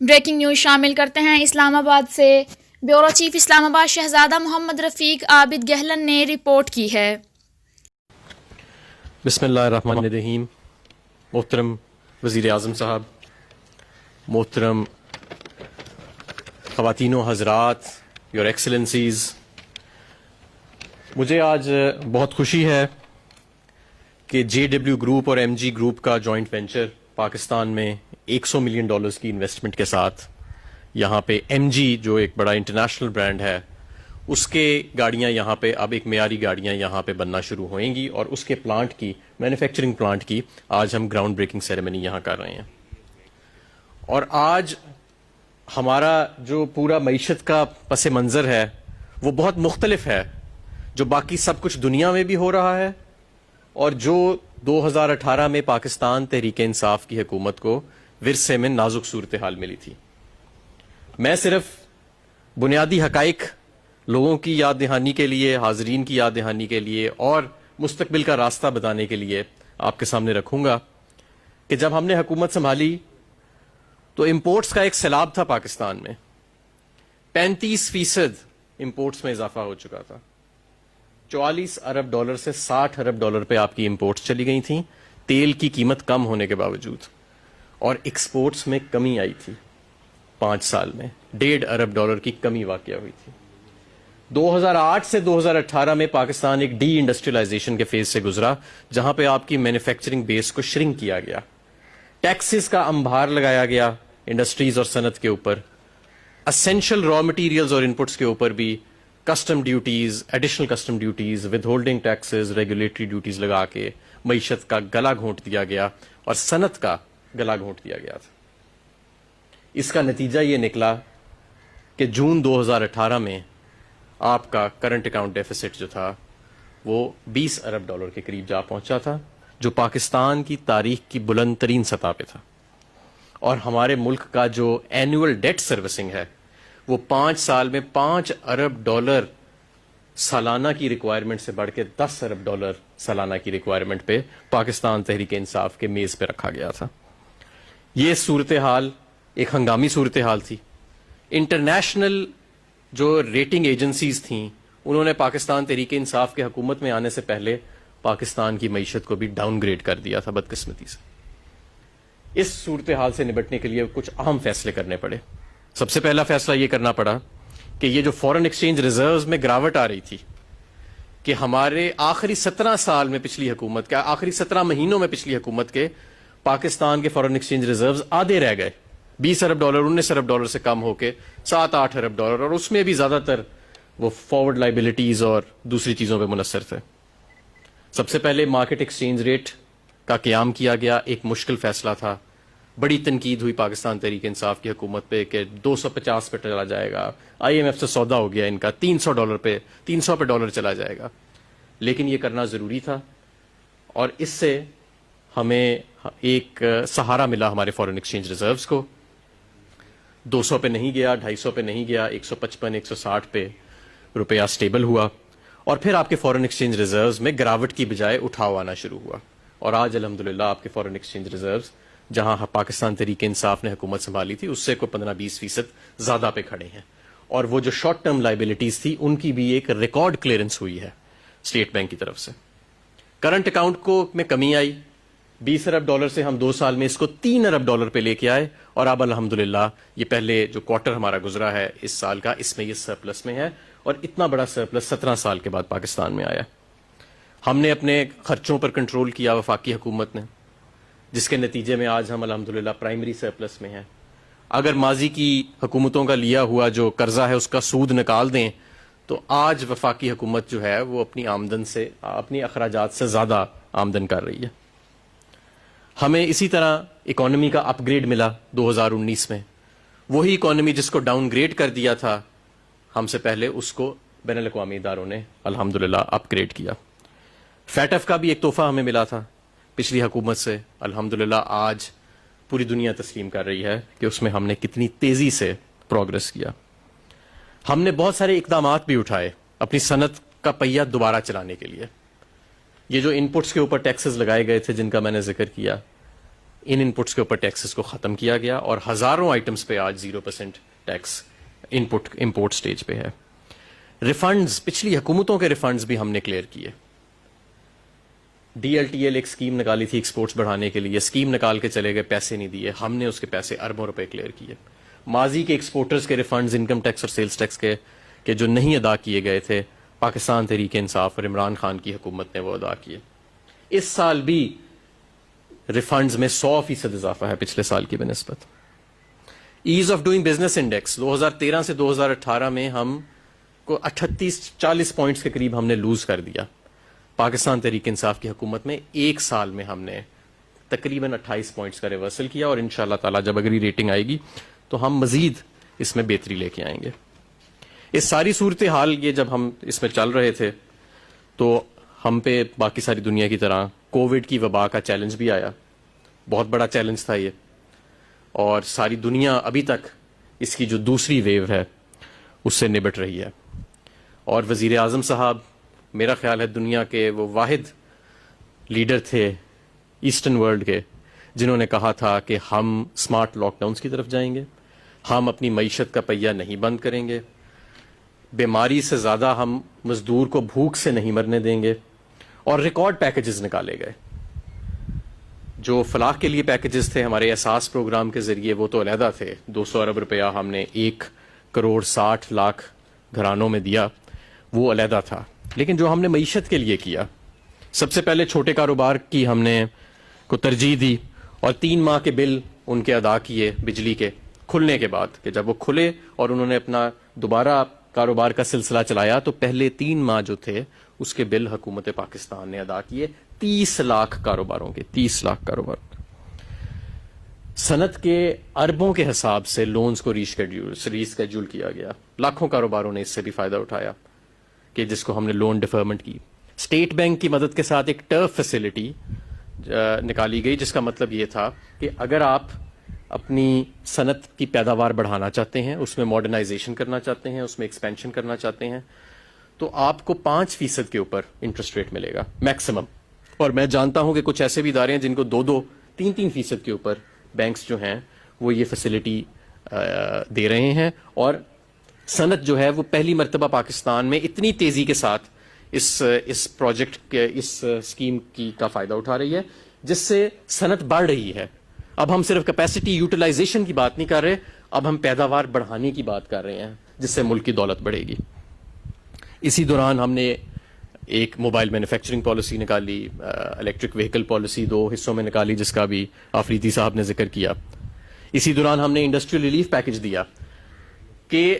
Breaking news شامل کرتے ہیں اسلام آباد سے۔ بیورو چیف اسلام آباد شہزادہ محمد رفیق عابد گہلن نے رپورٹ کی ہے۔ بسم اللہ الرحمن الرحیم۔ محترم وزیر اعظم صاحب، محترم خواتین و حضرات، یور ایکسلنسیز، مجھے آج بہت خوشی ہے کہ جے ڈبلیو گروپ اور ایم جی گروپ کا جوائنٹ وینچر پاکستان میں $100 ملین کی انویسٹمنٹ کے ساتھ یہاں پہ ایم جی جو ایک بڑا انٹرنیشنل برانڈ ہے اس کے گاڑیاں یہاں پہ اب ایک معیاری گاڑیاں یہاں پہ بننا شروع ہوئیں گی، اور اس کے پلانٹ کی مینوفیکچرنگ پلانٹ کی آج ہم گراؤنڈ بریکنگ سیریمنی یہاں کر رہے ہیں۔ اور آج ہمارا جو پورا معیشت کا پس منظر ہے وہ بہت مختلف ہے، جو باقی سب کچھ دنیا میں بھی ہو رہا ہے اور جو 2018 میں پاکستان تحریک انصاف کی حکومت کو ورثے میں نازک صورتحال ملی تھی۔ میں صرف بنیادی حقائق لوگوں کی یاد دہانی کے لیے، حاضرین کی یاد دہانی کے لیے اور مستقبل کا راستہ بتانے کے لیے آپ کے سامنے رکھوں گا کہ جب ہم نے حکومت سنبھالی تو امپورٹس کا ایک سیلاب تھا پاکستان میں۔ 35% امپورٹس میں اضافہ ہو چکا تھا۔ $44 ارب سے $60 ارب پہ آپ کی امپورٹس چلی گئی تھیں تیل کی قیمت کم ہونے کے باوجود، اور ایکسپورٹس میں کمی آئی تھی۔ 5 سال میں $1.5 ارب کی کمی واقع ہوئی تھی۔ 2008 سے 2018 میں پاکستان ایک ڈی انڈسٹریلائزیشن کے فیز سے گزرا جہاں پہ آپ کی مینوفیکچرنگ بیس کو شرنک کیا گیا، ٹیکسز کا انبار لگایا گیا انڈسٹریز اور صنعت کے اوپر، اسینشل را مٹیریلز اور انپٹس کے اوپر بھی custom duties, additional custom duties, with holding taxes, regulatory duties لگا کے معیشت کا گلا گھونٹ دیا گیا اور صنعت کا گلا گھونٹ دیا گیا تھا۔ اس کا نتیجہ یہ نکلا کہ جون 2018 میں آپ کا کرنٹ اکاؤنٹ ڈیفیسٹ جو تھا وہ $20 ارب کے قریب جا پہنچا تھا، جو پاکستان کی تاریخ کی بلند ترین سطح پہ تھا، اور ہمارے ملک کا جو اینوئل ڈیٹ سروسنگ ہے وہ 5 سال میں $5 ارب سالانہ کی ریکوائرمنٹ سے بڑھ کے $10 ارب سالانہ کی ریکوائرمنٹ پہ پاکستان تحریک انصاف کے میز پہ رکھا گیا تھا۔ یہ صورتحال ایک ہنگامی صورتحال تھی۔ انٹرنیشنل جو ریٹنگ ایجنسیز تھیں انہوں نے پاکستان تحریک انصاف کے حکومت میں آنے سے پہلے پاکستان کی معیشت کو بھی ڈاؤن گریڈ کر دیا تھا بدقسمتی سے۔ اس صورتحال سے نپٹنے کے لیے کچھ اہم فیصلے کرنے پڑے۔ سب سے پہلا فیصلہ یہ کرنا پڑا کہ یہ جو فورن ایکسچینج ریزروز میں گراوٹ آ رہی تھی کہ ہمارے آخری 17 سال میں پچھلی حکومت کے آخری 17 مہینوں میں پچھلی حکومت کے پاکستان کے فورن ایکسچینج ریزروز آدھے رہ گئے، $20 ارب $19 ارب سے کم ہو کے $7-8 ارب، اور اس میں بھی زیادہ تر وہ فارورڈ لائبلٹیز اور دوسری چیزوں پہ منحصر تھے۔ سب سے پہلے مارکیٹ ایکسچینج ریٹ کا قیام کیا گیا، ایک مشکل فیصلہ تھا۔ بڑی تنقید ہوئی پاکستان تحریک انصاف کی حکومت پہ کہ 250 پہ چلا جائے گا، IMF سے سودا ہو گیا ان کا $300 پہ ڈالر چلا جائے گا، لیکن یہ کرنا ضروری تھا، اور اس سے ہمیں ایک سہارا ملا ہمارے فورن ایکسچینج ریزروز کو۔ 200 پہ نہیں گیا، 250 پہ نہیں گیا، 155 160 پہ روپیہ سٹیبل ہوا، اور پھر آپ کے فورن ایکسچینج ریزروز میں گراوٹ کی بجائے اٹھاؤ آنا شروع ہوا، اور آج الحمدللہ آپ کے فورن ایکسچینج ریزروز جہاں پاکستان تحریک انصاف نے حکومت سنبھالی تھی اس سے کوئی 15-20% زیادہ پہ کھڑے ہیں، اور وہ جو شارٹ ٹرم لائبلٹیز تھی ان کی بھی ایک ریکارڈ کلیئرنس ہوئی ہے اسٹیٹ بینک کی طرف سے۔ کرنٹ اکاؤنٹ کو میں کمی آئی، $20 ارب سے ہم 2 سال میں اس کو $3 ارب پہ لے کے آئے، اور اب الحمدللہ یہ پہلے جو کوارٹر ہمارا گزرا ہے اس سال کا، اس میں یہ سرپلس میں ہے، اور اتنا بڑا سرپلس 17 سال کے بعد پاکستان میں آیا۔ ہم نے اپنے خرچوں پر کنٹرول کیا وفاقی حکومت نے، جس کے نتیجے میں آج ہم الحمدللہ پرائمری سرپلس میں ہیں۔ اگر ماضی کی حکومتوں کا لیا ہوا جو قرضہ ہے اس کا سود نکال دیں تو آج وفاقی حکومت جو ہے وہ اپنی آمدن سے، اپنی اخراجات سے زیادہ آمدن کر رہی ہے۔ ہمیں اسی طرح اکانومی کا اپ گریڈ ملا 2019 میں، وہی اکانومی جس کو ڈاؤن گریڈ کر دیا تھا ہم سے پہلے، اس کو بین الاقوامی اداروں نے الحمدللہ اپ گریڈ کیا۔ فیٹف کا بھی ایک تحفہ ہمیں ملا تھا پچھلی حکومت سے، الحمدللہ آج پوری دنیا تسلیم کر رہی ہے کہ اس میں ہم نے کتنی تیزی سے پروگرس کیا۔ ہم نے بہت سارے اقدامات بھی اٹھائے اپنی صنعت کا پہیہ دوبارہ چلانے کے لیے. یہ جو ان پٹس کے اوپر ٹیکسز لگائے گئے تھے جن کا میں نے ذکر کیا, ان پٹس کے اوپر ٹیکسز کو ختم کیا گیا اور ہزاروں آئٹمس پہ آج 0% ٹیکس امپورٹ سٹیج پہ ہے. ریفنڈز, پچھلی حکومتوں کے ریفنڈز بھی ہم نے کلیئر کیے. DLTL ایک اسکیم نکالی تھی ایکسپورٹس بڑھانے کے لیے, اسکیم نکال کے چلے گئے, پیسے نہیں دیے, ہم نے اس کے پیسے اربوں روپے کلیئر کیے. ماضی کے ایکسپورٹرز کے ریفنڈز انکم ٹیکس اور سیلز ٹیکس کے جو نہیں ادا کیے گئے تھے, پاکستان تحریک انصاف اور عمران خان کی حکومت نے وہ ادا کیے. اس سال بھی ریفنڈز میں 100% اضافہ ہے پچھلے سال کی بنسبت. As of doing business index 2013 سے 2018 میں ہم کو 38-40 پوائنٹس کے قریب ہم نے لوز کر دیا. پاکستان تحریک انصاف کی حکومت میں ایک سال میں ہم نے تقریباً 28 پوائنٹس کا ریورسل کیا, اور انشاءاللہ تعالی جب اگلی ریٹنگ آئے گی تو ہم مزید اس میں بہتری لے کے آئیں گے. اس ساری صورتحال یہ جب ہم اس میں چل رہے تھے تو ہم پہ باقی ساری دنیا کی طرح کووڈ کی وبا کا چیلنج بھی آیا. بہت بڑا چیلنج تھا یہ, اور ساری دنیا ابھی تک اس کی جو دوسری ویو ہے اس سے نبٹ رہی ہے. اور وزیر اعظم صاحب میرا خیال ہے دنیا کے وہ واحد لیڈر تھے ایسٹرن ورلڈ کے جنہوں نے کہا تھا کہ ہم اسمارٹ لاک ڈاؤنس کی طرف جائیں گے, ہم اپنی معیشت کا پہیہ نہیں بند کریں گے, بیماری سے زیادہ ہم مزدور کو بھوک سے نہیں مرنے دیں گے. اور ریکارڈ پیکیجز نکالے گئے. جو فلاح کے لیے پیکیجز تھے ہمارے احساس پروگرام کے ذریعے وہ تو علیحدہ تھے, 200 ارب روپیہ ہم نے 1.60 کروڑ گھرانوں میں دیا, وہ علیحدہ تھا. لیکن جو ہم نے معیشت کے لیے کیا, سب سے پہلے چھوٹے کاروبار کی ہم نے کو ترجیح دی اور 3 ماہ کے بل ان کے ادا کیے بجلی کے کھلنے کے بعد, کہ جب وہ کھلے اور انہوں نے اپنا دوبارہ کاروبار کا سلسلہ چلایا تو پہلے 3 ماہ جو تھے اس کے بل حکومت پاکستان نے ادا کیے. 30 لاکھ کاروباروں کے, 30 لاکھ کاروبار. صنعت کے اربوں کے حساب سے لونز کو ریسکیڈول کیا گیا. لاکھوں کاروباروں نے اس سے بھی فائدہ اٹھایا, کہ جس کو ہم نے لون ڈیفرمنٹ کی. اسٹیٹ بینک کی مدد کے ساتھ ایک ٹرف فیسلٹی نکالی گئی, جس کا مطلب یہ تھا کہ اگر آپ اپنی صنعت کی پیداوار بڑھانا چاہتے ہیں, اس میں ماڈرنائزیشن کرنا چاہتے ہیں, اس میں ایکسپینشن کرنا چاہتے ہیں, تو آپ کو 5% کے اوپر انٹرسٹ ریٹ ملے گا میکسیمم. اور میں جانتا ہوں کہ کچھ ایسے بھی ادارے ہیں جن کو 2-3% کے اوپر بینکس جو ہیں وہ یہ فیسلٹی دے رہے ہیں. اور صنعت جو ہے وہ پہلی مرتبہ پاکستان میں اتنی تیزی کے ساتھ اس پروجیکٹ کے اس اسکیم کا فائدہ اٹھا رہی ہے, جس سے صنعت بڑھ رہی ہے. اب ہم صرف کیپیسٹی یوٹیلائزیشن کی بات نہیں کر رہے, اب ہم پیداوار بڑھانے کی بات کر رہے ہیں, جس سے ملک کی دولت بڑھے گی. اسی دوران ہم نے ایک موبائل مینوفیکچرنگ پالیسی نکالی, الیکٹرک وہیکل پالیسی 2 حصوں میں نکالی, جس کا بھی آفریدی صاحب نے ذکر کیا. اسی دوران ہم نے انڈسٹریل ریلیف پیکج دیا کہ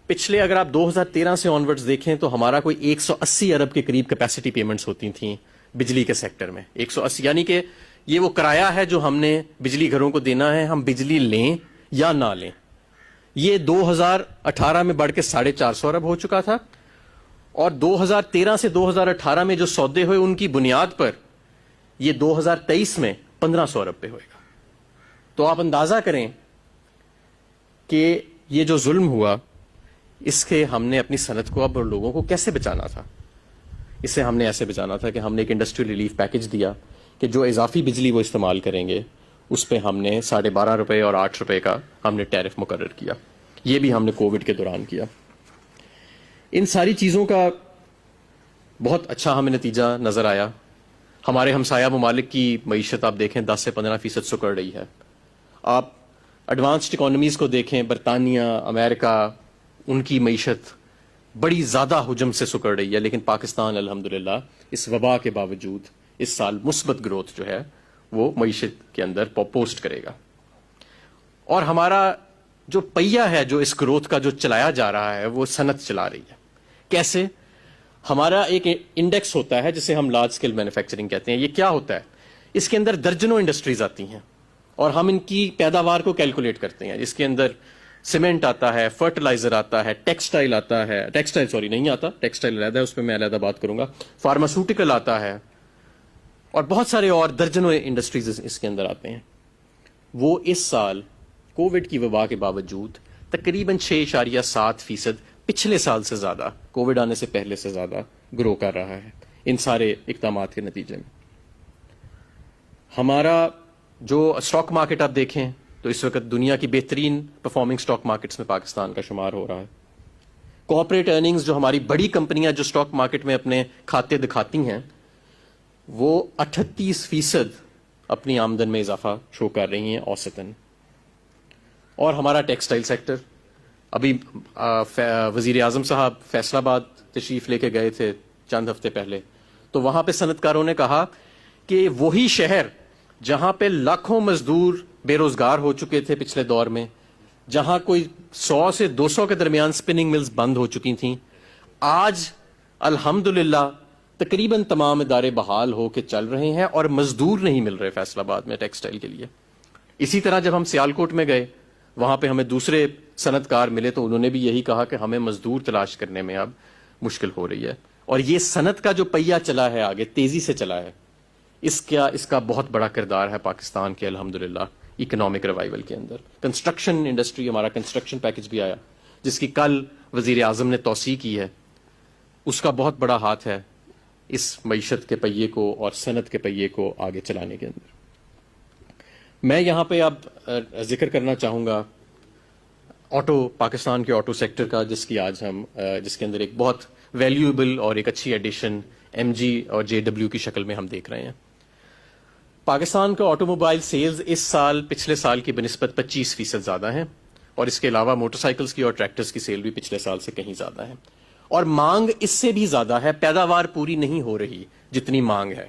پچھلے اگر آپ 2013 سے آنورڈز دیکھیں تو ہمارا کوئی 180 ارب کے قریب کیپیسٹی پیمنٹس ہوتی تھیں بجلی کے سیکٹر میں. 180 یعنی کہ یہ وہ کرایہ ہے جو ہم نے بجلی گھروں کو دینا ہے, ہم بجلی لیں یا نہ لیں. یہ 2018 میں بڑھ کے 450 ارب ہو چکا تھا, اور 2013 سے 2018 میں جو سودے ہوئے ان کی بنیاد پر یہ 2023 میں 1500 ارب پہ ہوئے گا. تو آپ اندازہ کریں کہ یہ جو ظلم ہوا اس کے ہم نے اپنی صنعت کو اب لوگوں کو کیسے بچانا تھا. اسے ہم نے ایسے بچانا تھا کہ ہم نے ایک انڈسٹریل ریلیف پیکج دیا کہ جو اضافی بجلی وہ استعمال کریں گے اس پہ ہم نے 12.5 روپے اور 8 روپے کا ہم نے ٹیرف مقرر کیا. یہ بھی ہم نے کووڈ کے دوران کیا. ان ساری چیزوں کا بہت اچھا ہمیں نتیجہ نظر آیا. ہمارے ہمسایہ ممالک کی معیشت آپ دیکھیں 10 سے 15% سکڑ رہی ہے. آپ ایڈوانسڈ اکانومیز کو دیکھیں, برطانیہ, امریکہ, ان کی معیشت بڑی زیادہ حجم سے سکڑ رہی ہے, لیکن پاکستان الحمدللہ اس وبا کے باوجود اس سال مثبت گروتھ جو ہے وہ معیشت کے اندر پوسٹ کرے گا. اور ہمارا جو پہیہ ہے جو اس گروتھ کا جو چلایا جا رہا ہے وہ صنعت چلا رہی ہے. کیسے؟ ہمارا ایک انڈیکس ہوتا ہے جسے ہم لارج اسکیل مینوفیکچرنگ کہتے ہیں. یہ کیا ہوتا ہے؟ اس کے اندر درجنوں انڈسٹریز آتی ہیں اور ہم ان کی پیداوار کو کیلکولیٹ کرتے ہیں. اس کے اندر سیمنٹ آتا ہے, فرٹیلائزر آتا ہے, ٹیکسٹائل آتا ہے, ٹیکسٹائل نہیں آتا, ٹیکسٹائل علیحدہ ہے, اس پہ میں علیحدہ بات کروں گا, فارماسیوٹیکل آتا ہے, اور بہت سارے اور درجنوں انڈسٹریز اس کے اندر آتے ہیں. وہ اس سال کووڈ کی وبا کے باوجود تقریباً 6.7% پچھلے سال سے زیادہ، کووڈ آنے سے پہلے سے زیادہ گرو کر رہا ہے ان سارے اقدامات کے نتیجے میں. ہمارا جو اسٹاک مارکیٹ آپ دیکھیں تو اس وقت دنیا کی بہترین پرفارمنگ اسٹاک مارکیٹس میں پاکستان کا شمار ہو رہا ہے. کارپوریٹ ارننگز جو ہماری بڑی کمپنیاں جو اسٹاک مارکیٹ میں اپنے کھاتے دکھاتی ہیں وہ 38% اپنی آمدن میں اضافہ شو کر رہی ہیں اوسطاً. اور ہمارا ٹیکسٹائل سیکٹر، ابھی وزیر اعظم صاحب فیصل آباد تشریف لے کے گئے تھے چند ہفتے پہلے، تو وہاں پہ صنعت کاروں نے کہا کہ وہی شہر جہاں پہ لاکھوں مزدور بے روزگار ہو چکے تھے پچھلے دور میں، جہاں کوئی 100 سے 200 کے درمیان سپننگ ملز بند ہو چکی تھیں، آج الحمدللہ تقریباً تمام ادارے بحال ہو کے چل رہے ہیں اور مزدور نہیں مل رہے فیصل آباد میں ٹیکسٹائل کے لیے. اسی طرح جب ہم سیالکوٹ میں گئے، وہاں پہ ہمیں دوسرے صنعت کار ملے تو انہوں نے بھی یہی کہا کہ ہمیں مزدور تلاش کرنے میں اب مشکل ہو رہی ہے. اور یہ صنعت کا جو پہیہ چلا ہے آگے تیزی سے چلا ہے، اس کا بہت بڑا کردار ہے پاکستان کے الحمدللہ اکنامک ریوائول کے اندر. کنسٹرکشن انڈسٹری، ہمارا کنسٹرکشن پیکج بھی آیا جس کی کل وزیر اعظم نے توسیع کی ہے، اس کا بہت بڑا ہاتھ ہے اس معیشت کے پہیے کو اور صنعت کے پہیے کو آگے چلانے کے اندر. میں یہاں پہ اب ذکر کرنا چاہوں گا پاکستان کے آٹو سیکٹر کا، جس کے اندر ایک بہت ویلیوبل اور ایک اچھی ایڈیشن MG اور JW کی شکل میں ہم دیکھ رہے ہیں. پاکستان کا آٹو موبائل سیلز اس سال پچھلے سال کی بنسبت 25% زیادہ ہیں، اور اس کے علاوہ موٹر سائیکلز کی اور ٹریکٹرز کی سیل بھی پچھلے سال سے کہیں زیادہ ہے. اور مانگ اس سے بھی زیادہ ہے، پیداوار پوری نہیں ہو رہی جتنی مانگ ہے.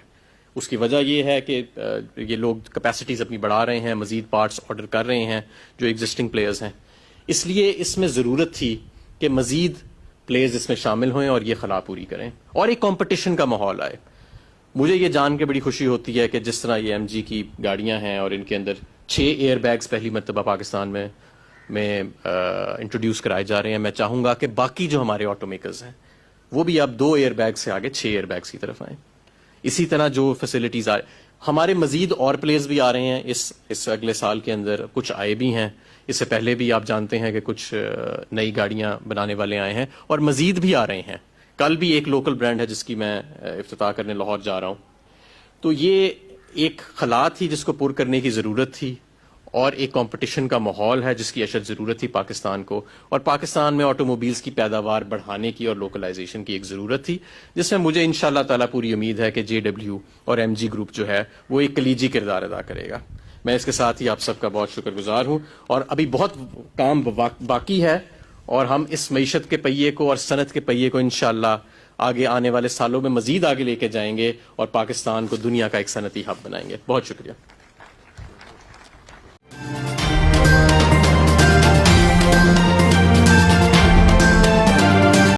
اس کی وجہ یہ ہے کہ یہ لوگ کیپیسٹیز اپنی بڑھا رہے ہیں، مزید پارٹس آرڈر کر رہے ہیں جو ایگزسٹنگ پلیئرز ہیں. اس لیے اس میں ضرورت تھی کہ مزید پلیئرز اس میں شامل ہوئیں اور یہ خلا پوری کریں اور ایک کمپٹیشن کا ماحول آئے. مجھے یہ جان کے بڑی خوشی ہوتی ہے کہ جس طرح یہ MG کی گاڑیاں ہیں اور ان کے اندر 6 ایئر بیگز پہلی مرتبہ پاکستان میں انٹروڈیوس کرائے جا رہے ہیں. میں چاہوں گا کہ باقی جو ہمارے آٹو میکرز ہیں وہ بھی اب 2 ایئر بیگ سے آگے 6 ایئر بیگز کی طرف آئیں. اسی طرح جو فیسلٹیز ہمارے مزید اور پلیئرز بھی آ رہے ہیں اس اگلے سال کے اندر، کچھ آئے بھی ہیں. اس سے پہلے بھی آپ جانتے ہیں کہ کچھ نئی گاڑیاں بنانے والے آئے ہیں اور مزید بھی آ رہے ہیں. کل بھی ایک لوکل برانڈ ہے جس کی میں افتتاح کرنے لاہور جا رہا ہوں. تو یہ ایک خلا تھی جس کو پر کرنے کی ضرورت تھی، اور ایک کمپٹیشن کا ماحول ہے جس کی اشد ضرورت تھی پاکستان کو، اور پاکستان میں آٹو موبائلز کی پیداوار بڑھانے کی اور لوکلائزیشن کی ایک ضرورت تھی، جس میں مجھے انشاءاللہ تعالیٰ پوری امید ہے کہ JW اور MG گروپ جو ہے وہ ایک کلیجی کردار ادا کرے گا. میں اس کے ساتھ ہی آپ سب کا بہت شکر گزار ہوں، اور ابھی بہت کام باقی ہے، اور ہم اس معیشت کے پہیے کو اور صنعت کے پہیے کو انشاءاللہ آگے آنے والے سالوں میں مزید آگے لے کے جائیں گے اور پاکستان کو دنیا کا ایک صنعتی ہب بنائیں گے. بہت شکریہ.